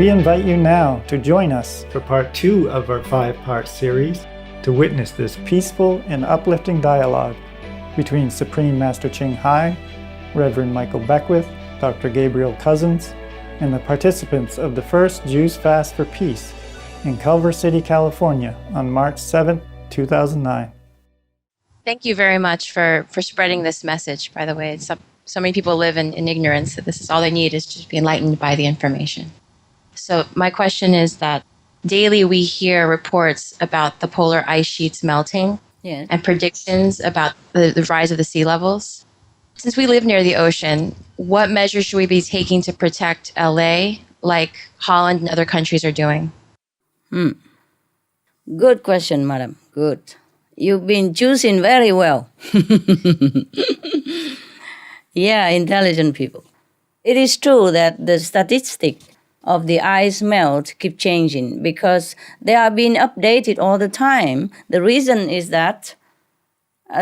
We invite you now to join us for part 2 of our 5-part series to witness this peaceful and uplifting dialogue between Supreme Master Ching Hai, Reverend Michael Beckwith, Dr. Gabriel Cousins, and the participants of the first Jews Fast for Peace in Culver City, California on March 7, 2009. Thank you very much for spreading this message, by the way. So many people live in ignorance that this is all they need is to be enlightened by the information. So my question is that daily we hear reports about the polar ice sheets melting and predictions about the rise of the sea levels. Since we live near the ocean, what measures should we be taking to protect LA like Holland and other countries are doing? Good question, madam. Good. You've been choosing very well. Yeah, intelligent people. It is true that the statistic of the ice melt keep changing because they are being updated all the time. The reason is that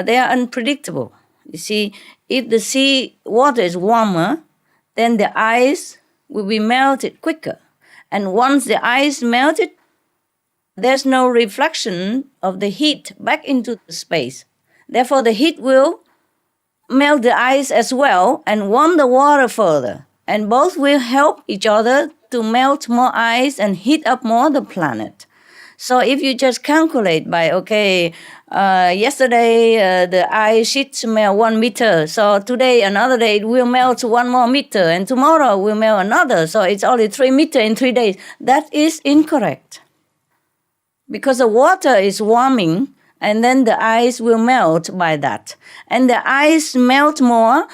they are unpredictable. You see, if the sea water is warmer, then the ice will be melted quicker. And once the ice melted, there's no reflection of the heat back into the space. Therefore, the heat will melt the ice as well and warm the water further. And both will help each other to melt more ice and heat up more the planet. So if you just calculate by, yesterday the ice sheets melt 1 meter, so today, another day, it will melt 1 more meter, and tomorrow will melt another, so it's only 3 meters in 3 days. That is incorrect. Because the water is warming, and then the ice will melt by that. And the ice melt more,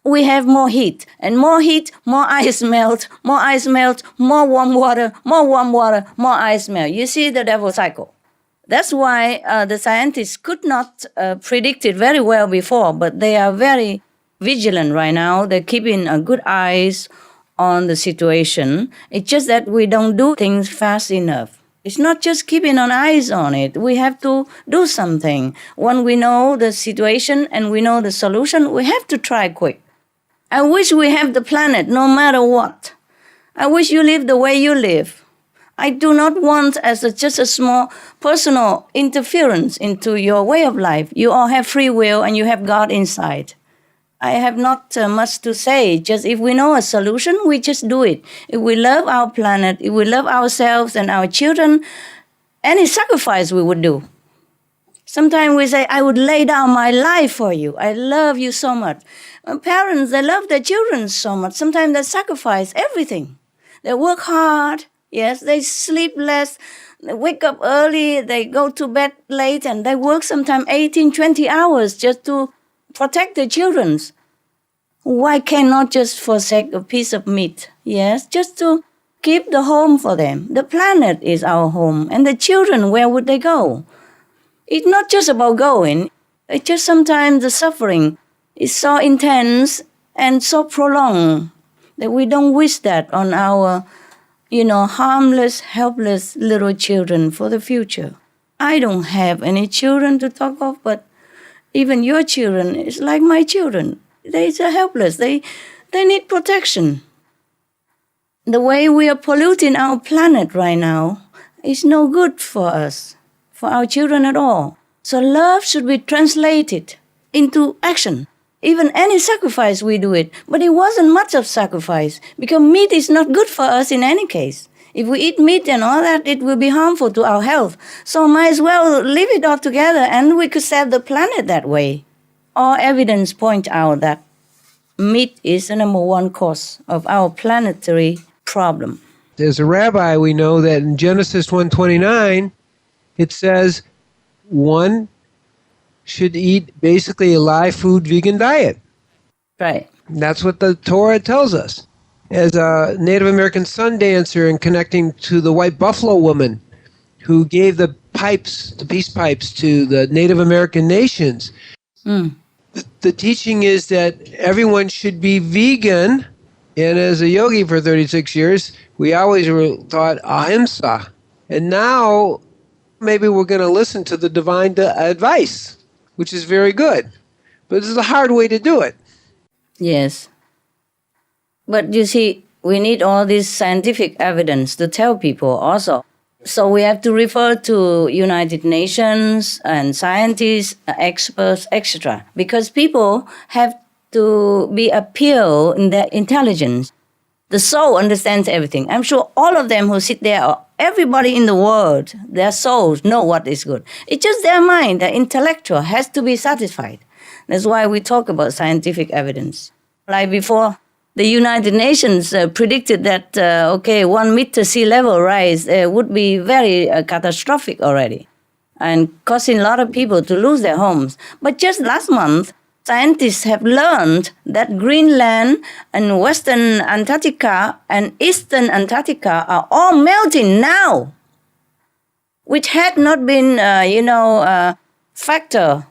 we have more heat, more ice melt, more warm water, more ice melt. You see the devil cycle. That's why the scientists could not predict it very well before, but they are very vigilant right now. They're keeping a good eyes on the situation. It's just that we don't do things fast enough. It's not just keeping an eyes on it. We have to do something. When we know the situation and we know the solution, we have to try quick. I wish we have the planet no matter what. I wish you live the way you live. I do not want just a small personal interference into your way of life. You all have free will and you have God inside. I have not much to say. Just if we know a solution, we just do it. If we love our planet, if we love ourselves and our children, any sacrifice we would do. Sometimes we say, I would lay down my life for you. I love you so much. Parents, they love their children so much. Sometimes they sacrifice everything. They work hard. Yes, they sleep less. They wake up early. They go to bed late. And they work sometimes 18, 20 hours just to protect their children. Why cannot just forsake a piece of meat? Yes, just to keep the home for them. The planet is our home. And the children, where would they go? It's not just about going. It's just sometimes the suffering is so intense and so prolonged that we don't wish that on our, harmless, helpless little children for the future. I don't have any children to talk of, but even your children is like my children. They are helpless. They need protection. The way we are polluting our planet right now is no good for us, for our children at all. So love should be translated into action. Even any sacrifice we do it, but it wasn't much of sacrifice because meat is not good for us in any case. If we eat meat and all that, it will be harmful to our health. So might as well leave it all together and we could save the planet that way. All evidence point out that meat is the number one cause of our planetary problem. As a rabbi, we know that in Genesis 1:29, it says one should eat basically a live food vegan diet. Right. That's what the Torah tells us. As a Native American sun dancer and connecting to the white buffalo woman who gave the peace pipes to the Native American nations, the teaching is that everyone should be vegan. And as a yogi for 36 years, we always were taught ahimsa. And now maybe we're going to listen to the divine advice, which is very good. But this is a hard way to do it. Yes. But you see, we need all this scientific evidence to tell people also. So we have to refer to United Nations and scientists, experts, etc. Because people have to be appeal in their intelligence. The soul understands everything. I'm sure all of them who sit there, or everybody in the world, their souls know what is good. It's just their mind, their intellectual has to be satisfied. That's why we talk about scientific evidence. Like before, the United Nations predicted that, 1 meter sea level rise would be very catastrophic already and causing a lot of people to lose their homes. But just last month, scientists have learned that Greenland and Western Antarctica and Eastern Antarctica are all melting now, which had not been, factor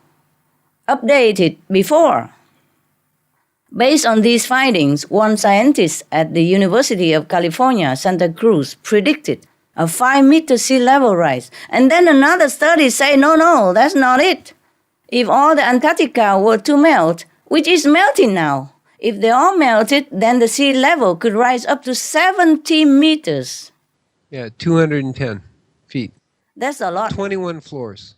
updated before. Based on these findings, one scientist at the University of California, Santa Cruz, predicted a 5-meter sea level rise. And then another study say, no, that's not it. If all the Antarctica were to melt, which is melting now, if they all melted, then the sea level could rise up to 70 meters. Yeah, 210 feet. That's a lot. 21 floors.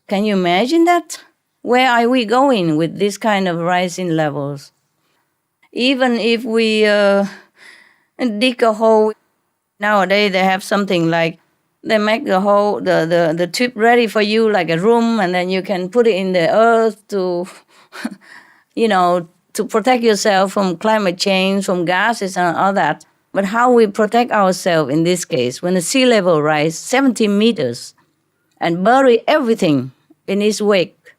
Can you imagine that? Where are we going with this kind of rising levels? Even if we dig a hole, nowadays they have something like, they make the hole, the tube ready for you like a room, and then you can put it in the earth to, to protect yourself from climate change, from gases and all that. But how we protect ourselves in this case, when the sea level rise 70 meters and bury everything in its wake,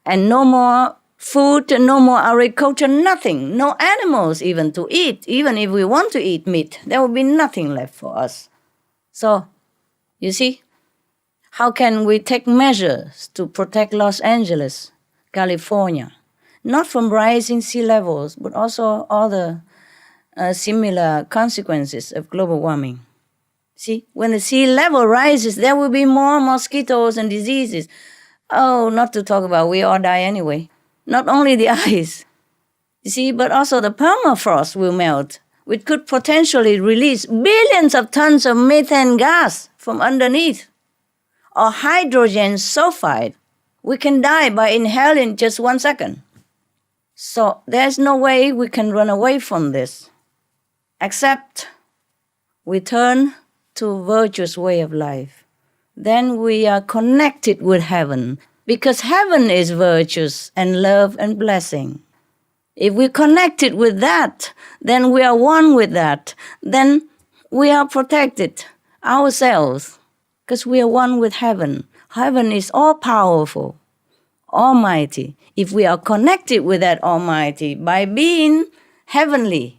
and no more food, no more agriculture, nothing, no animals even to eat. Even if we want to eat meat, there will be nothing left for us. So, you see, how can we take measures to protect Los Angeles, California, not from rising sea levels, but also other similar consequences of global warming? See, when the sea level rises, there will be more mosquitoes and diseases. Oh, not to talk about, we all die anyway. Not only the ice, you see, but also the permafrost will melt, which could potentially release billions of tons of methane gas from underneath, or hydrogen sulfide. We can die by inhaling just 1 second. So there's no way we can run away from this, except we turn to a virtuous way of life. Then we are connected with heaven, because heaven is virtuous and love and blessing. If we're connected with that, then we are one with that. Then we are protected ourselves, because we are one with heaven. Heaven is all-powerful, almighty. If we are connected with that almighty by being heavenly,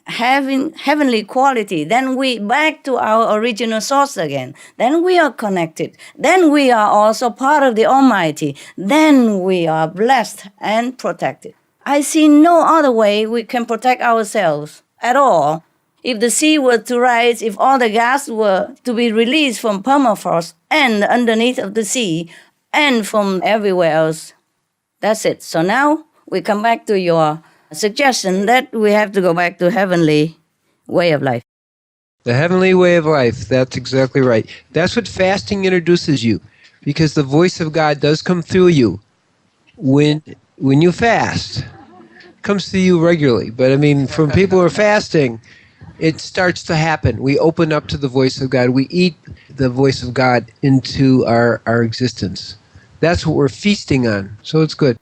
having heavenly quality, then we back to our original source again. Then we are connected. Then we are also part of the Almighty. Then we are blessed and protected. I see no other way we can protect ourselves at all. If the sea were to rise, if all the gas were to be released from permafrost and underneath of the sea and from everywhere else, that's it. So now we come back to your suggestion that we have to go back to heavenly way of life. The heavenly way of life, that's exactly right. That's what fasting introduces you, because the voice of God does come through you when you fast. It comes to you regularly. But I mean, from people who are fasting, it starts to happen. We open up to the voice of God. We eat the voice of God into our existence. That's what we're feasting on. So it's good.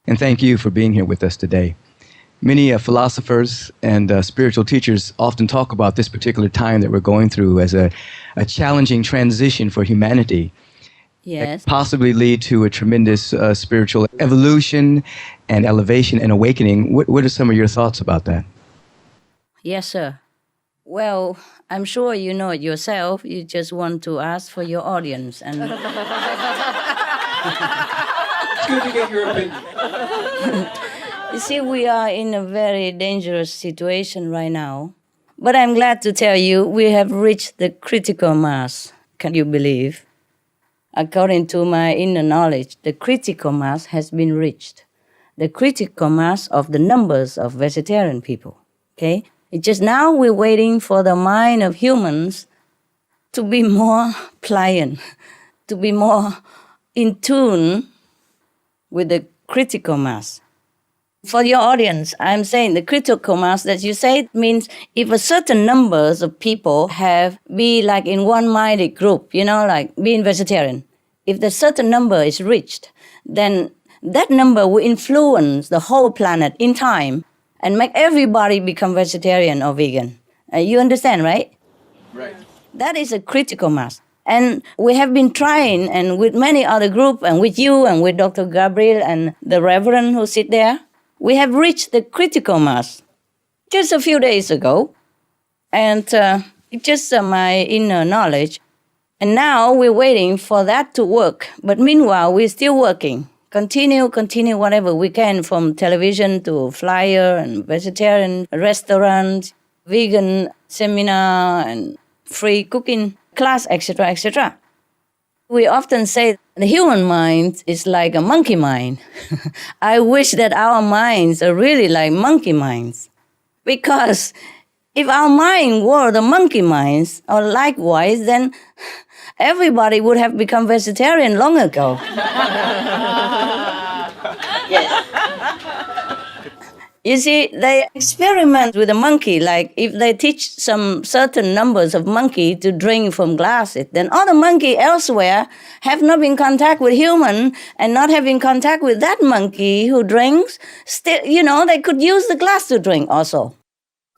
And thank you for being here with us today. Many philosophers and spiritual teachers often talk about this particular time that we're going through as a challenging transition for humanity. Yes. That possibly lead to a tremendous spiritual evolution and elevation and awakening. What are some of your thoughts about that? Yes, sir. Well, I'm sure you know it yourself. You just want to ask for your audience. And It's good to get your opinion. you see, we are in a very dangerous situation right now. But I'm glad to tell you we have reached the critical mass. Can you believe? According to my inner knowledge, the critical mass has been reached. The critical mass of the numbers of vegetarian people. Okay? It's just now we're waiting for the mind of humans to be more pliant, to be more in tune with the critical mass. For your audience, I'm saying the critical mass that you say means if a certain numbers of people be like in one-minded group, like being vegetarian. If the certain number is reached, then that number will influence the whole planet in time and make everybody become vegetarian or vegan. You understand, right? Right. That is a critical mass. And we have been trying, and with many other groups, and with you, and with Dr. Gabriel, and the Reverend who sit there, we have reached the critical mass just a few days ago. And it's just my inner knowledge. And now we're waiting for that to work. But meanwhile, we're still working. Continue whatever we can, from television to flyer and vegetarian restaurants, vegan seminar, and free cooking class, etc., etc. We often say the human mind is like a monkey mind. I wish that our minds are really like monkey minds. Because if our mind were the monkey minds, or likewise, then everybody would have become vegetarian long ago. Yes. You see, they experiment with a monkey, like if they teach some certain numbers of monkey to drink from glasses, then other monkey elsewhere have not been in contact with human and not having contact with that monkey who drinks, still, they could use the glass to drink also.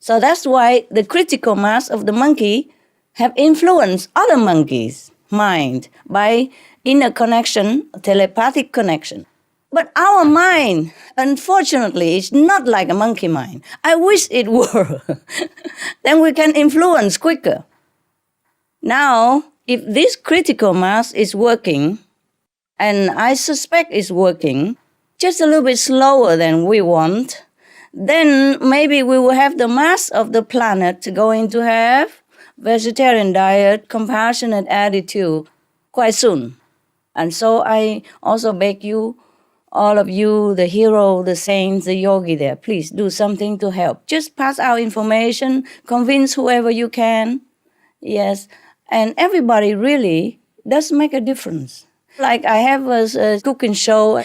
So that's why the critical mass of the monkey have influenced other monkeys' mind by inner connection, telepathic connection. But our mind, unfortunately, is not like a monkey mind. I wish it were. Then we can influence quicker. Now, if this critical mass is working, and I suspect it's working, just a little bit slower than we want, then maybe we will have the mass of the planet going to have vegetarian diet, compassionate attitude quite soon. And so I also beg you, all of you, the hero, the saints, the yogi there, please do something to help. Just pass out information, convince whoever you can. Yes, and everybody really does make a difference. Like I have a cooking show.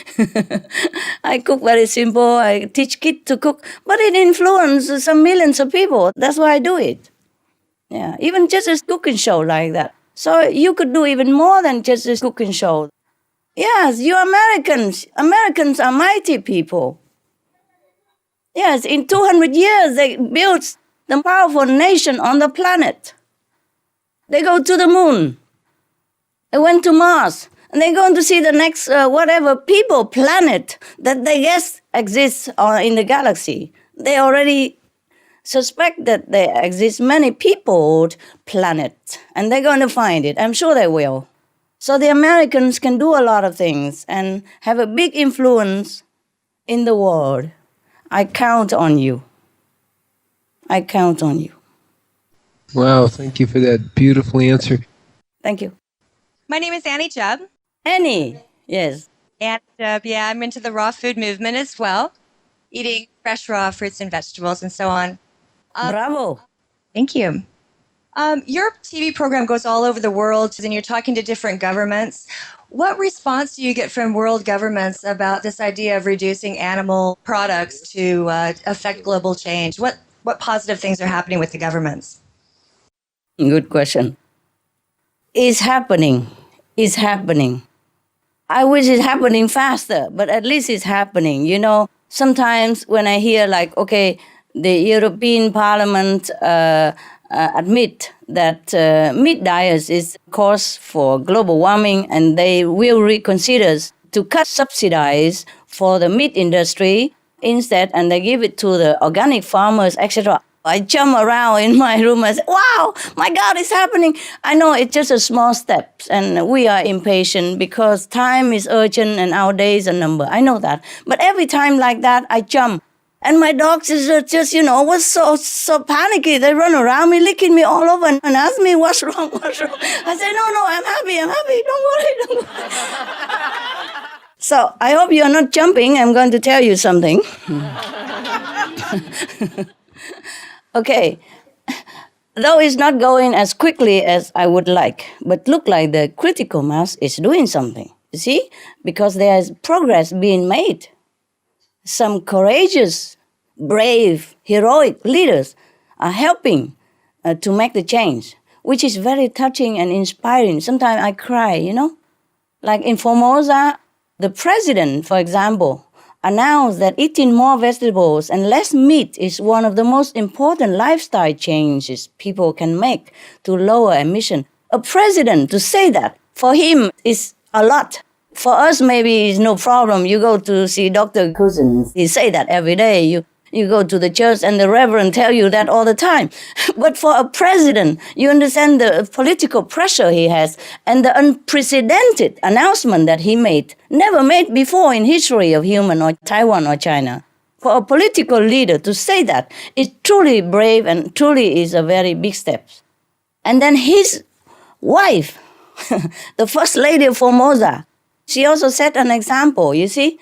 I cook very simple. I teach kids to cook, but it influences some millions of people. That's why I do it. Yeah, even just a cooking show like that. So you could do even more than just a cooking show. Yes, you Americans. Americans are mighty people. Yes, in 200 years, they built the powerful nation on the planet. They go to the moon. They went to Mars. And they're going to see the next, planet that they guess exists in the galaxy. They already suspect that there exist many peopled planets. And they're going to find it. I'm sure they will. So the Americans can do a lot of things and have a big influence in the world. I count on you. I count on you. Wow, thank you for that beautiful answer. Thank you. My name is Annie Jubb. Annie, yes. And I'm into the raw food movement as well, eating fresh raw fruits and vegetables and so on. Bravo. Thank you. Your TV program goes all over the world, and you're talking to different governments. What response do you get from world governments about this idea of reducing animal products to affect global change? What positive things are happening with the governments? Good question. It's happening. It's happening. I wish it's happening faster, but at least it's happening. Sometimes when I hear the European Parliament admit that meat diet is cause for global warming, and they will reconsider to cut subsidies for the meat industry instead, and they give it to the organic farmers, etc. I jump around in my room and say, wow, my God, it's happening. I know it's just a small step, and we are impatient because time is urgent and our days are numbered. I know that. But every time like that, I jump. And my dogs is just, was so panicky. They run around me, licking me all over and ask me, what's wrong? I say, no, I'm happy. Don't worry. So I hope you're not jumping. I'm going to tell you something. Okay. Though it's not going as quickly as I would like, but look like the critical mass is doing something. You see? Because there's progress being made. Some courageous, brave, heroic leaders are helping to make the change, which is very touching and inspiring. Sometimes I cry, Like in Formosa, the president, for example, announced that eating more vegetables and less meat is one of the most important lifestyle changes people can make to lower emission. A president to say that, for him, is a lot. For us, maybe it's no problem. You go to see Dr. Cousins. He say that every day. You go to the church and the reverend tell you that all the time. But for a president, you understand the political pressure he has and the unprecedented announcement that he made, never made before in history of human or Taiwan or China. For a political leader to say that is truly brave and truly is a very big step. And then his wife, the first lady of Formosa, she also set an example, you see,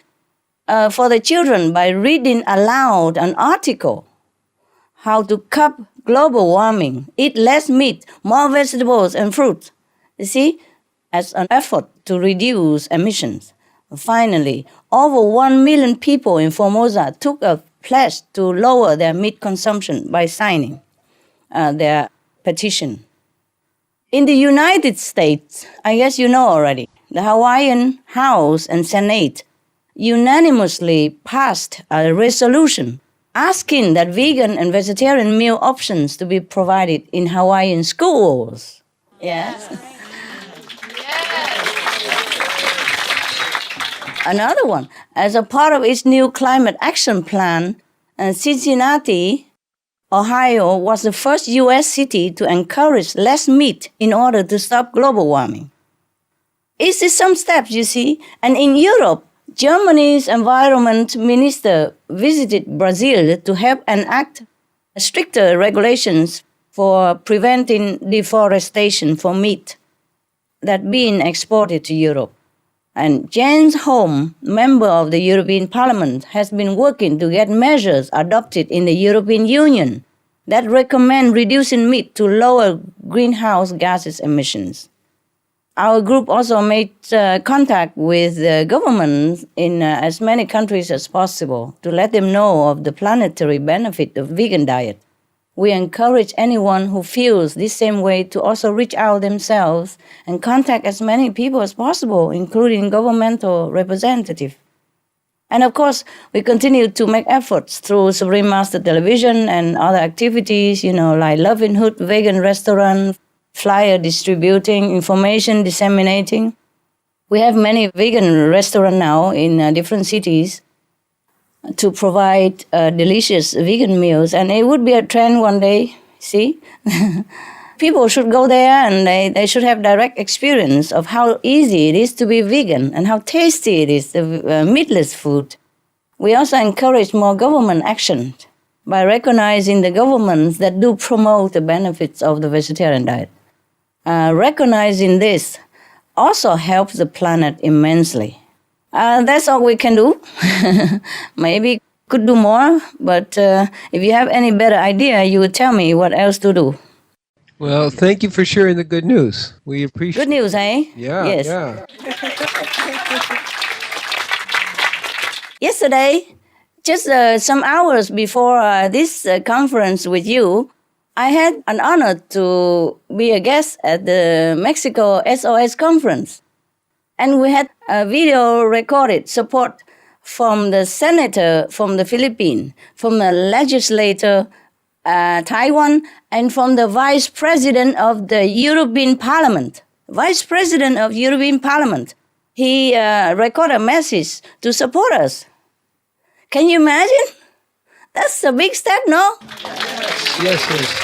for the children by reading aloud an article, how to curb global warming, eat less meat, more vegetables and fruit, you see, as an effort to reduce emissions. Finally, over 1 million people in Formosa took a pledge to lower their meat consumption by signing their petition. In the United States, I guess you know already, the Hawaiian House and Senate unanimously passed a resolution asking that vegan and vegetarian meal options to be provided in Hawaiian schools. Yes. Another one, as a part of its new climate action plan, Cincinnati, Ohio was the first U.S. city to encourage less meat in order to stop global warming. It's some steps, you see, and in Europe, Germany's environment minister visited Brazil to help enact stricter regulations for preventing deforestation for meat that being exported to Europe. And Jens Holm, member of the European Parliament, has been working to get measures adopted in the European Union that recommend reducing meat to lower greenhouse gases emissions. Our group also made contact with governments in as many countries as possible to let them know of the planetary benefit of vegan diet. We encourage anyone who feels this same way to also reach out themselves and contact as many people as possible, including governmental representatives. And of course, we continue to make efforts through Supreme Master Television and other activities, like Loving Hood Vegan Restaurant, flyer distributing, information disseminating. We have many vegan restaurants now in different cities to provide delicious vegan meals. And it would be a trend one day, see? People should go there and they should have direct experience of how easy it is to be vegan and how tasty it is, the meatless food. We also encourage more government action by recognizing the governments that do promote the benefits of the vegetarian diet. Recognizing this also helps the planet immensely. That's all we can do. Maybe could do more, but if you have any better idea, you would tell me what else to do. Well, thank you for sharing the good news. We appreciate Good news, eh? Yeah, yes. yeah. Yesterday, just some hours before this conference with you, I had an honor to be a guest at the Mexico SOS conference. And we had a video recorded support from the senator from the Philippines, from the legislator Taiwan, and from the vice president of the European Parliament. Vice president of European Parliament. He recorded a message to support us. Can you imagine? That's a big step, no? Yes, beautiful.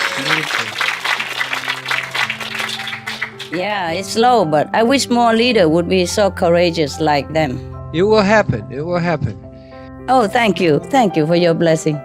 Yeah, it's slow, but I wish more leaders would be so courageous like them. It will happen. It will happen. Oh, thank you. Thank you for your blessing.